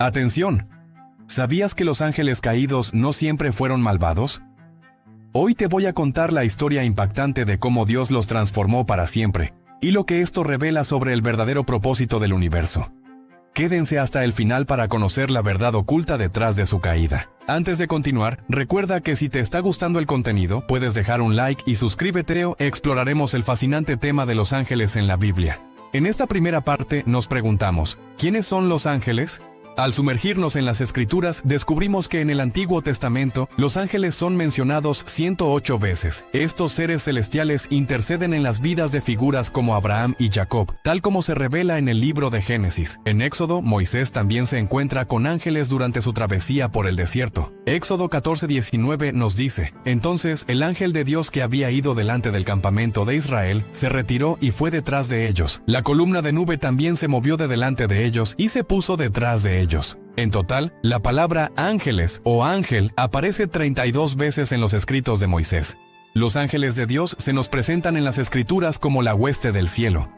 Atención. ¿Sabías que los ángeles caídos no siempre fueron malvados? Hoy te voy a contar la historia impactante de cómo Dios los transformó para siempre, y lo que esto revela sobre el verdadero propósito del universo. Quédense hasta el final para conocer la verdad oculta detrás de su caída. Antes de continuar, recuerda que si te está gustando el contenido, puedes dejar un like y suscríbete o exploraremos el fascinante tema de los ángeles en la Biblia. En esta primera parte nos preguntamos, ¿quiénes son los ángeles? Al sumergirnos en las Escrituras, descubrimos que en el Antiguo Testamento, los ángeles son mencionados 108 veces. Estos seres celestiales interceden en las vidas de figuras como Abraham y Jacob, tal como se revela en el libro de Génesis. En Éxodo, Moisés también se encuentra con ángeles durante su travesía por el desierto. Éxodo 14:19 nos dice, entonces el ángel de Dios que había ido delante del campamento de Israel, se retiró y fue detrás de ellos. La columna de nube también se movió de delante de ellos y se puso detrás de ellos. En total, la palabra ángeles o ángel aparece 32 veces en los escritos de Moisés. Los ángeles de Dios se nos presentan en las Escrituras como la hueste del cielo.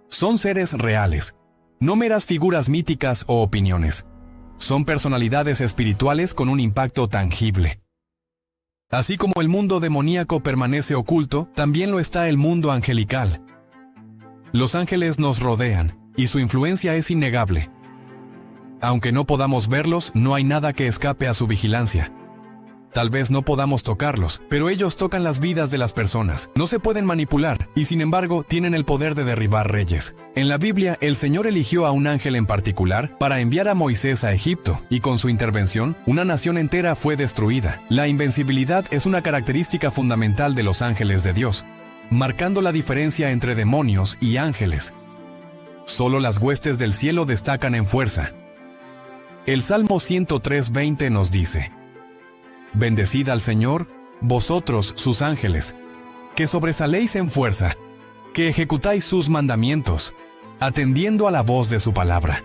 Son seres reales, no meras figuras míticas o opiniones. Son personalidades espirituales con un impacto tangible. Así como el mundo demoníaco permanece oculto, también lo está el mundo angelical. Los ángeles nos rodean, y su influencia es innegable. Aunque no podamos verlos, no hay nada que escape a su vigilancia. Tal vez no podamos tocarlos, pero ellos tocan las vidas de las personas. No se pueden manipular, y sin embargo, tienen el poder de derribar reyes. En la Biblia, el Señor eligió a un ángel en particular para enviar a Moisés a Egipto, y con su intervención, una nación entera fue destruida. La invencibilidad es una característica fundamental de los ángeles de Dios, marcando la diferencia entre demonios y ángeles. Solo las huestes del cielo destacan en fuerza. El Salmo 103:20 nos dice, bendecid al Señor, vosotros sus ángeles, que sobresaléis en fuerza, que ejecutáis sus mandamientos, atendiendo a la voz de su palabra.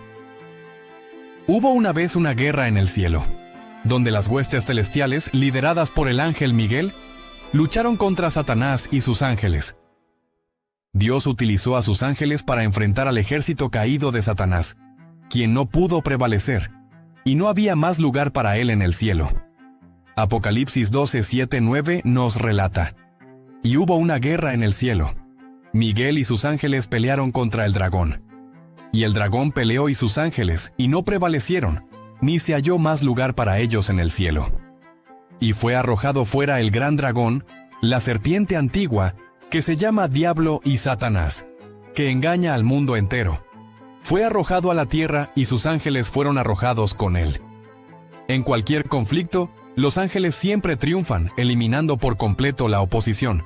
Hubo una vez una guerra en el cielo, donde las huestes celestiales, lideradas por el ángel Miguel, lucharon contra Satanás y sus ángeles. Dios utilizó a sus ángeles para enfrentar al ejército caído de Satanás, quien no pudo prevalecer, y no había más lugar para él en el cielo. Apocalipsis 12:7-9 nos relata, y hubo una guerra en el cielo. Miguel y sus ángeles pelearon contra el dragón. Y el dragón peleó y sus ángeles, y no prevalecieron, ni se halló más lugar para ellos en el cielo. Y fue arrojado fuera el gran dragón, la serpiente antigua, que se llama Diablo y Satanás, que engaña al mundo entero. Fue arrojado a la tierra y sus ángeles fueron arrojados con él. En cualquier conflicto, los ángeles siempre triunfan, eliminando por completo la oposición.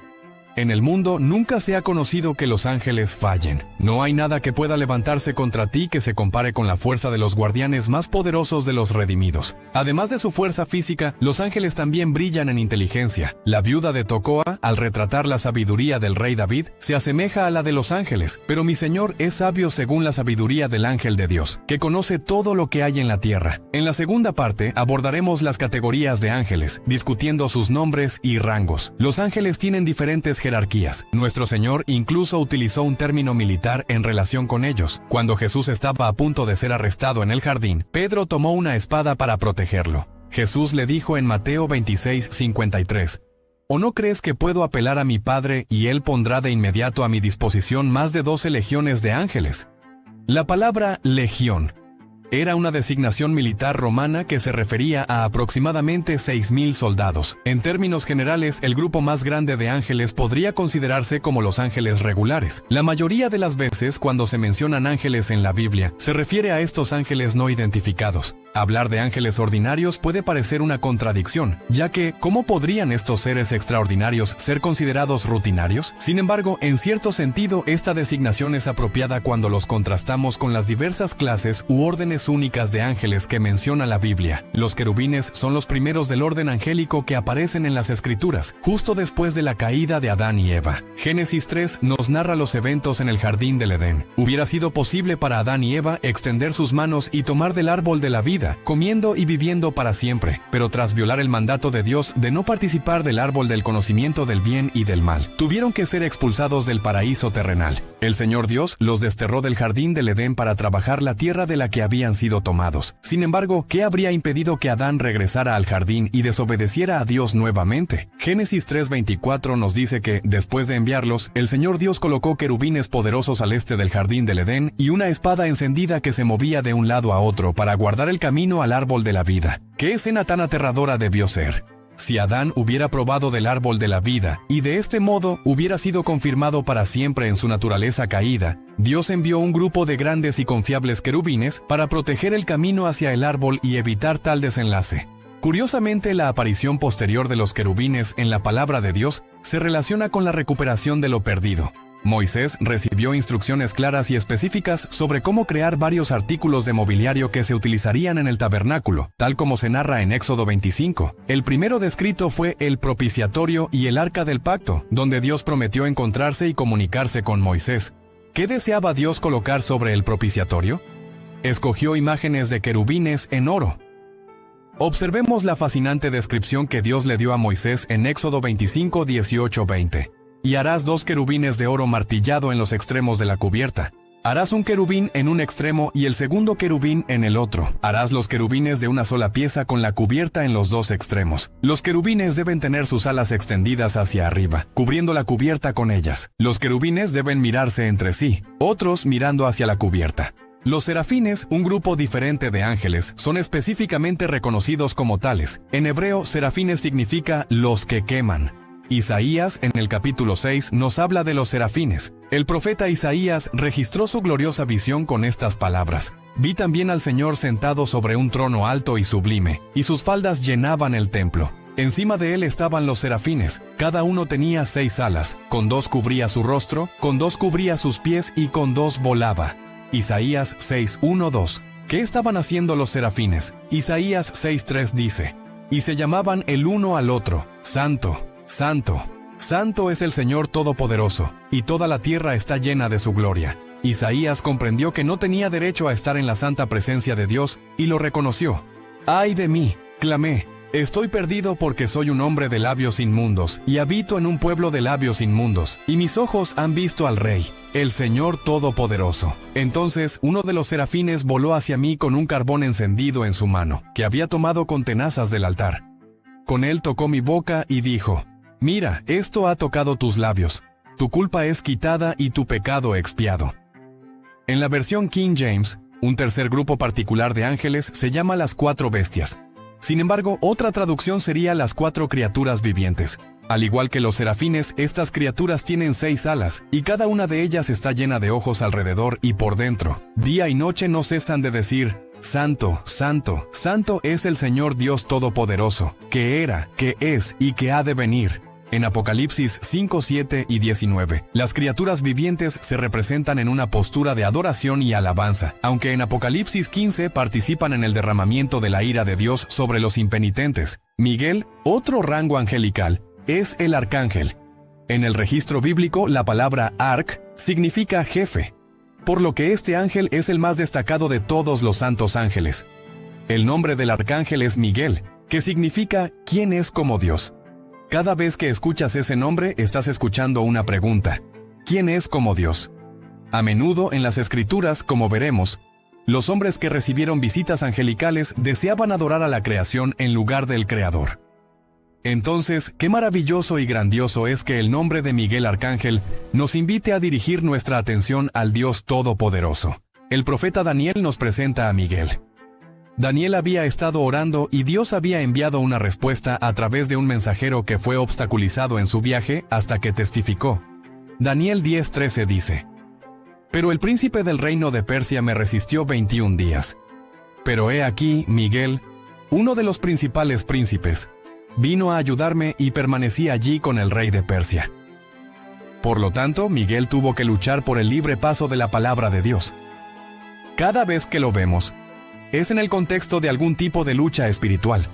En el mundo nunca se ha conocido que los ángeles fallen. No hay nada que pueda levantarse contra ti que se compare con la fuerza de los guardianes más poderosos de los redimidos. Además de su fuerza física, los ángeles también brillan en inteligencia. La viuda de Tecoa, al retratar la sabiduría del rey David, se asemeja a la de los ángeles, pero mi Señor es sabio según la sabiduría del ángel de Dios, que conoce todo lo que hay en la tierra. En la segunda parte abordaremos las categorías de ángeles, discutiendo sus nombres y rangos. Los ángeles tienen diferentes jerarquías. Nuestro Señor incluso utilizó un término militar en relación con ellos. Cuando Jesús estaba a punto de ser arrestado en el jardín, Pedro tomó una espada para protegerlo. Jesús le dijo en Mateo 26:53, ¿o no crees que puedo apelar a mi Padre y Él pondrá de inmediato a mi disposición más de 12 legiones de ángeles? La palabra legión era una designación militar romana que se refería a aproximadamente 6,000 soldados. En términos generales, el grupo más grande de ángeles podría considerarse como los ángeles regulares. La mayoría de las veces cuando se mencionan ángeles en la Biblia, se refiere a estos ángeles no identificados. Hablar de ángeles ordinarios puede parecer una contradicción, ya que, ¿cómo podrían estos seres extraordinarios ser considerados rutinarios? Sin embargo, en cierto sentido, esta designación es apropiada cuando los contrastamos con las diversas clases u órdenes únicas de ángeles que menciona la Biblia. Los querubines son los primeros del orden angélico que aparecen en las Escrituras, justo después de la caída de Adán y Eva. Génesis 3 nos narra los eventos en el jardín del Edén. Hubiera sido posible para Adán y Eva extender sus manos y tomar del árbol de la vida, comiendo y viviendo para siempre, pero tras violar el mandato de Dios de no participar del árbol del conocimiento del bien y del mal, tuvieron que ser expulsados del paraíso terrenal. El Señor Dios los desterró del jardín del Edén para trabajar la tierra de la que habían sido tomados. Sin embargo, ¿qué habría impedido que Adán regresara al jardín y desobedeciera a Dios nuevamente? Génesis 3:24 nos dice que, después de enviarlos, el Señor Dios colocó querubines poderosos al este del jardín del Edén y una espada encendida que se movía de un lado a otro para guardar el camino al árbol de la vida. ¿Qué escena tan aterradora debió ser? Si Adán hubiera probado del árbol de la vida, y de este modo hubiera sido confirmado para siempre en su naturaleza caída, Dios envió un grupo de grandes y confiables querubines para proteger el camino hacia el árbol y evitar tal desenlace. Curiosamente, la aparición posterior de los querubines en la palabra de Dios se relaciona con la recuperación de lo perdido. Moisés recibió instrucciones claras y específicas sobre cómo crear varios artículos de mobiliario que se utilizarían en el tabernáculo, tal como se narra en Éxodo 25. El primero descrito fue el propiciatorio y el arca del pacto, donde Dios prometió encontrarse y comunicarse con Moisés. ¿Qué deseaba Dios colocar sobre el propiciatorio? Escogió imágenes de querubines en oro. Observemos la fascinante descripción que Dios le dio a Moisés en Éxodo 25, 18, 20. Y harás 2 querubines de oro martillado en los extremos de la cubierta. Harás un querubín en un extremo y el segundo querubín en el otro. Harás los querubines de una sola pieza con la cubierta en los 2 extremos. Los querubines deben tener sus alas extendidas hacia arriba, cubriendo la cubierta con ellas. Los querubines deben mirarse entre sí, otros mirando hacia la cubierta. Los serafines, un grupo diferente de ángeles, son específicamente reconocidos como tales. En hebreo, serafines significa los que queman. Isaías, en el capítulo 6, nos habla de los serafines. El profeta Isaías registró su gloriosa visión con estas palabras. Vi también al Señor sentado sobre un trono alto y sublime, y sus faldas llenaban el templo. Encima de él estaban los serafines, cada uno tenía 6 alas, con 2 cubría su rostro, con 2 cubría sus pies y con 2 volaba. Isaías 6:1-2. ¿Qué estaban haciendo los serafines? Isaías 6:3 dice, y se llamaban el uno al otro, Santo, Santo, Santo es el Señor Todopoderoso, y toda la tierra está llena de su gloria. Isaías comprendió que no tenía derecho a estar en la santa presencia de Dios, y lo reconoció. ¡Ay de mí!, clamé. Estoy perdido porque soy un hombre de labios inmundos, y habito en un pueblo de labios inmundos, y mis ojos han visto al Rey, el Señor Todopoderoso. Entonces uno de los serafines voló hacia mí con un carbón encendido en su mano, que había tomado con tenazas del altar. Con él tocó mi boca y dijo, mira, esto ha tocado tus labios. Tu culpa es quitada y tu pecado expiado. En la versión King James, un tercer grupo particular de ángeles se llama las 4 bestias. Sin embargo, otra traducción sería las 4 criaturas vivientes. Al igual que los serafines, estas criaturas tienen 6 alas, y cada una de ellas está llena de ojos alrededor y por dentro. Día y noche no cesan de decir, Santo, Santo, Santo es el Señor Dios Todopoderoso, que era, que es y que ha de venir. En Apocalipsis 5, 7 y 19, las criaturas vivientes se representan en una postura de adoración y alabanza, aunque en Apocalipsis 15 participan en el derramamiento de la ira de Dios sobre los impenitentes. Miguel, otro rango angelical, es el arcángel. En el registro bíblico, la palabra arc significa jefe, por lo que este ángel es el más destacado de todos los santos ángeles. El nombre del arcángel es Miguel, que significa ¿quién es como Dios? Cada vez que escuchas ese nombre, estás escuchando una pregunta. ¿Quién es como Dios? A menudo en las Escrituras, como veremos, los hombres que recibieron visitas angelicales deseaban adorar a la creación en lugar del Creador. Entonces, qué maravilloso y grandioso es que el nombre de Miguel Arcángel nos invite a dirigir nuestra atención al Dios Todopoderoso. El profeta Daniel nos presenta a Miguel. Daniel había estado orando y Dios había enviado una respuesta a través de un mensajero que fue obstaculizado en su viaje hasta que testificó. Daniel 10:13 dice, pero el príncipe del reino de Persia me resistió 21 días. Pero he aquí, Miguel, uno de los principales príncipes, vino a ayudarme y permanecí allí con el rey de Persia. Por lo tanto, Miguel tuvo que luchar por el libre paso de la palabra de Dios. Cada vez que lo vemos, es en el contexto de algún tipo de lucha espiritual.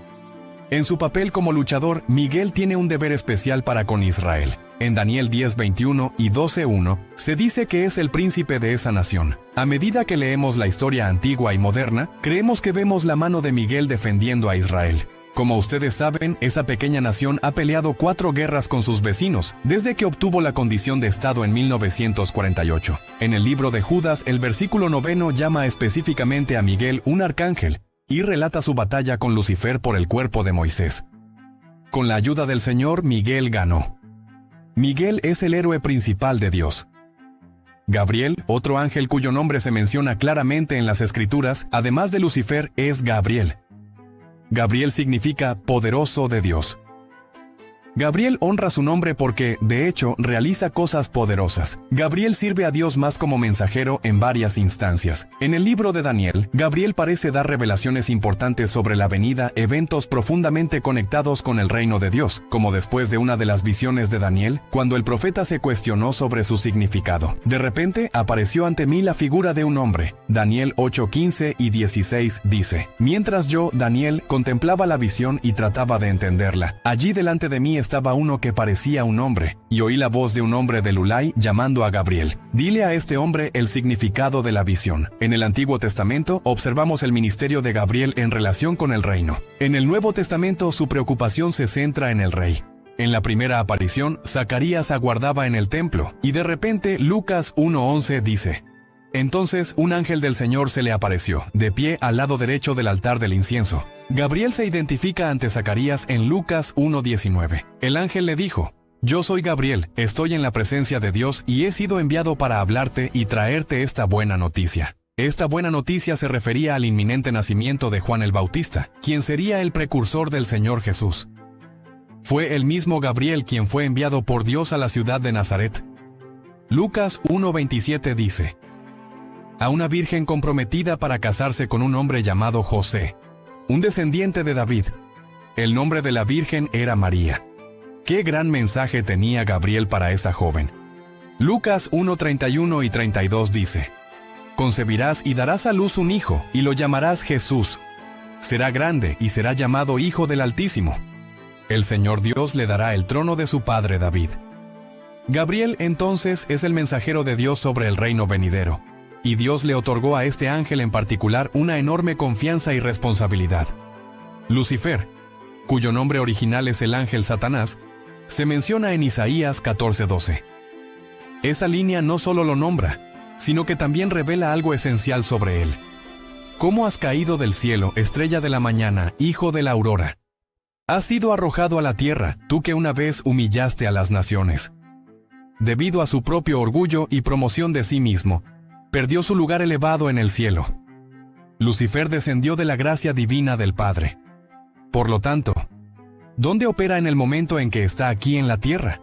En su papel como luchador, Miguel tiene un deber especial para con Israel. En Daniel 10:21 y 12:1, se dice que es el príncipe de esa nación. A medida que leemos la historia antigua y moderna, creemos que vemos la mano de Miguel defendiendo a Israel. Como ustedes saben, esa pequeña nación ha peleado 4 guerras con sus vecinos desde que obtuvo la condición de Estado en 1948. En el libro de Judas, el versículo 9 llama específicamente a Miguel un arcángel y relata su batalla con Lucifer por el cuerpo de Moisés. Con la ayuda del Señor, Miguel ganó. Miguel es el héroe principal de Dios. Gabriel, otro ángel cuyo nombre se menciona claramente en las Escrituras, además de Lucifer, es Gabriel. Gabriel significa poderoso de Dios. Gabriel honra su nombre porque, de hecho, realiza cosas poderosas. Gabriel sirve a Dios más como mensajero en varias instancias. En el libro de Daniel, Gabriel parece dar revelaciones importantes sobre la venida, eventos profundamente conectados con el reino de Dios, como después de una de las visiones de Daniel, cuando el profeta se cuestionó sobre su significado. De repente, apareció ante mí la figura de un hombre. Daniel 8:15 y 16 dice: Mientras yo, Daniel, contemplaba la visión y trataba de entenderla, allí delante de mí estaba uno que parecía un hombre, y oí la voz de un hombre del Ulai llamando a Gabriel. Dile a este hombre el significado de la visión. En el Antiguo Testamento observamos el ministerio de Gabriel en relación con el reino. En el Nuevo Testamento su preocupación se centra en el rey. En la primera aparición, Zacarías aguardaba en el templo, y de repente Lucas 1:11 dice: Entonces un ángel del Señor se le apareció, de pie al lado derecho del altar del incienso. Gabriel se identifica ante Zacarías en Lucas 1:19. El ángel le dijo: Yo soy Gabriel, estoy en la presencia de Dios y he sido enviado para hablarte y traerte esta buena noticia. Esta buena noticia se refería al inminente nacimiento de Juan el Bautista, quien sería el precursor del Señor Jesús. Fue el mismo Gabriel quien fue enviado por Dios a la ciudad de Nazaret. Lucas 1:27 dice: A una virgen comprometida para casarse con un hombre llamado José, un descendiente de David. El nombre de la virgen era María. ¡Qué gran mensaje tenía Gabriel para esa joven! Lucas 1:31 y 32 dice: Concebirás y darás a luz un hijo, y lo llamarás Jesús. Será grande y será llamado Hijo del Altísimo. El Señor Dios le dará el trono de su padre David. Gabriel entonces es el mensajero de Dios sobre el reino venidero. Y Dios le otorgó a este ángel en particular una enorme confianza y responsabilidad. Lucifer, cuyo nombre original es el ángel Satanás, se menciona en Isaías 14:12. Esa línea no solo lo nombra, sino que también revela algo esencial sobre él. ¿Cómo has caído del cielo, estrella de la mañana, hijo de la aurora? Has sido arrojado a la tierra, tú que una vez humillaste a las naciones. Debido a su propio orgullo y promoción de sí mismo, perdió su lugar elevado en el cielo. Lucifer descendió de la gracia divina del Padre. Por lo tanto, ¿dónde opera en el momento en que está aquí en la tierra?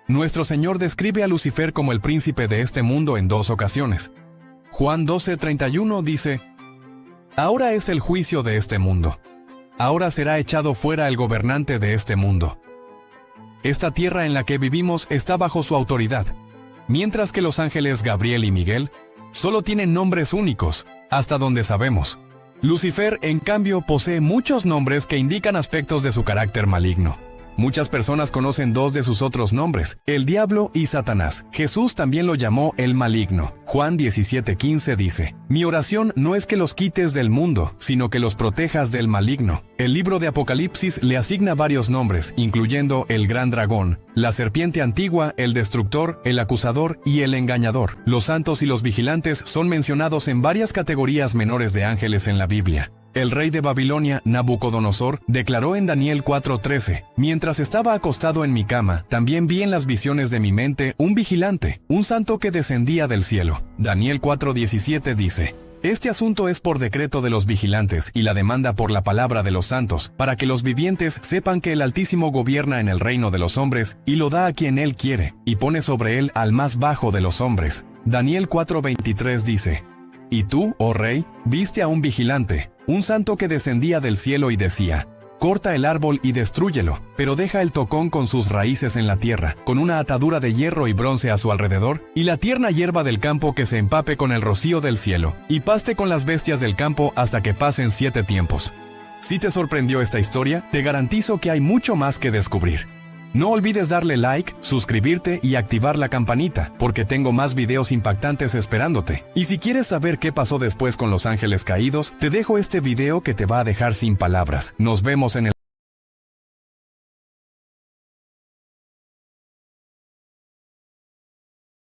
Nuestro Señor describe a Lucifer como el príncipe de este mundo en 2 ocasiones. Juan 12:31 dice: Ahora es el juicio de este mundo. Ahora será echado fuera el gobernante de este mundo. Esta tierra en la que vivimos está bajo su autoridad, mientras que los ángeles Gabriel y Miguel solo tienen nombres únicos, hasta donde sabemos. Lucifer, en cambio, posee muchos nombres que indican aspectos de su carácter maligno. Muchas personas conocen 2 de sus otros nombres, el diablo y Satanás. Jesús también lo llamó el maligno. Juan 17:15 dice: Mi oración no es que los quites del mundo, sino que los protejas del maligno. El libro de Apocalipsis le asigna varios nombres, incluyendo el gran dragón, la serpiente antigua, el destructor, el acusador y el engañador. Los santos y los vigilantes son mencionados en varias categorías menores de ángeles en la Biblia. El rey de Babilonia, Nabucodonosor, declaró en Daniel 4:13: Mientras estaba acostado en mi cama, también vi en las visiones de mi mente un vigilante, un santo que descendía del cielo. Daniel 4:17 dice: Este asunto es por decreto de los vigilantes y la demanda por la palabra de los santos, para que los vivientes sepan que el Altísimo gobierna en el reino de los hombres y lo da a quien él quiere, y pone sobre él al más bajo de los hombres. Daniel 4:23 dice: Y tú, oh rey, viste a un vigilante, un santo que descendía del cielo y decía: Corta el árbol y destrúyelo, pero deja el tocón con sus raíces en la tierra, con una atadura de hierro y bronce a su alrededor, y la tierna hierba del campo que se empape con el rocío del cielo, y paste con las bestias del campo hasta que pasen 7 tiempos. Si te sorprendió esta historia, te garantizo que hay mucho más que descubrir. No olvides darle like, suscribirte y activar la campanita, porque tengo más videos impactantes esperándote. Y si quieres saber qué pasó después con los ángeles caídos, te dejo este video que te va a dejar sin palabras. Nos vemos en el